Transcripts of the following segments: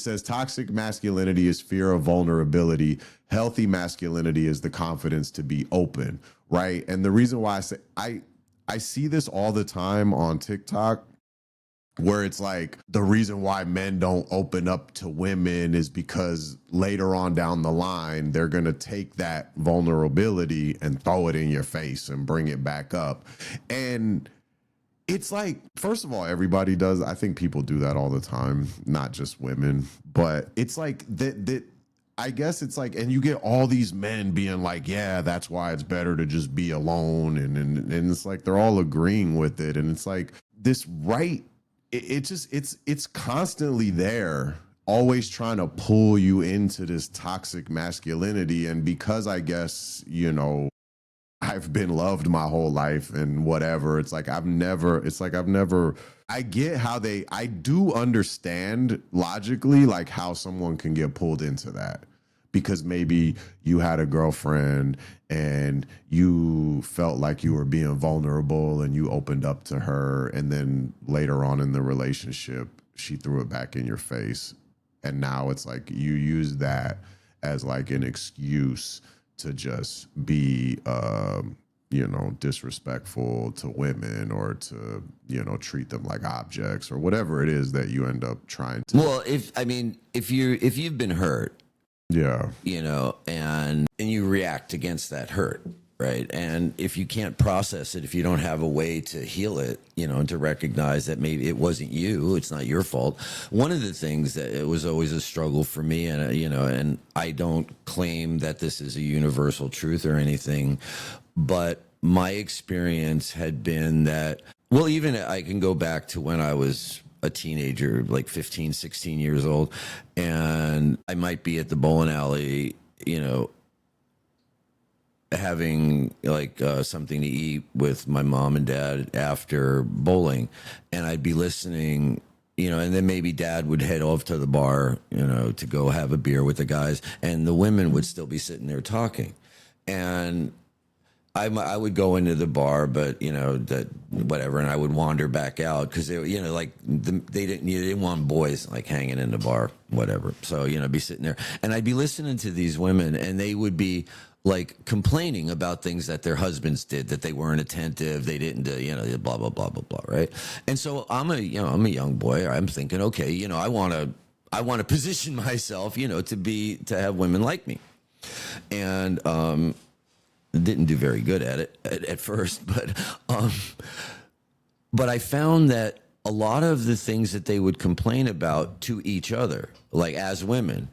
says toxic masculinity is fear of vulnerability. Healthy masculinity is the confidence to be open, right? And the reason why I see this all the time on TikTok, where it's like the reason why men don't open up to women is because later on down the line, they're going to take that vulnerability and throw it in your face and bring it back up. And it's like, first of all, everybody does. I think people do that all the time, not just women. But it's like that I guess it's like, and you get all these men being like, yeah, that's why it's better to just be alone. And it's like they're all agreeing with it. And it's like this right. It's constantly there, always trying to pull you into this toxic masculinity. And because I guess, you know, I've been loved my whole life and whatever, I get how I do understand logically, like how someone can get pulled into that. Because maybe you had a girlfriend and you felt like you were being vulnerable and you opened up to her. And then later on in the relationship, she threw it back in your face. And now it's like you use that as like an excuse to just be, you know, disrespectful to women or to, you know, treat them like objects or whatever it is that you end up trying to. Well, if you've been hurt, yeah, you know, and you react against that hurt, right? And if you can't process it, if you don't have a way to heal it, you know, and to recognize that maybe it wasn't you, it's not your fault. One of the things that it was always a struggle for me, and you know, and I don't claim that this is a universal truth or anything, but my experience had been that, well, even I can go back to when I was a teenager, like 15, 16 years old, and I might be at the bowling alley, you know, having like something to eat with my mom and dad after bowling, and I'd be listening, you know, and then maybe dad would head off to the bar, you know, to go have a beer with the guys, and the women would still be sitting there talking. And I would go into the bar, but you know, that whatever, and I would wander back out because they, you know, like they didn't want boys like hanging in the bar, whatever. So you know, I'd be sitting there, and I'd be listening to these women, and they would be like complaining about things that their husbands did, that they weren't attentive, they didn't do, you know, blah blah blah blah blah, right? And so I'm a young boy. I'm thinking, okay, you know, I want to position myself, you know, to have women like me, and didn't do very good at it at first, but I found that a lot of the things that they would complain about to each other, like as women,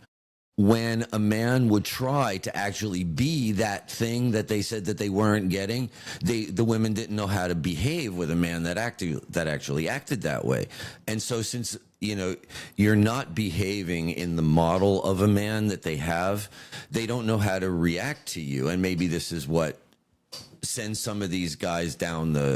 when a man would try to actually be that thing that they said that they weren't getting, the women didn't know how to behave with a man that actually acted that way. And so since, you know, you're not behaving in the model of a man that they have, they don't know how to react to you. And maybe this is what sends some of these guys down the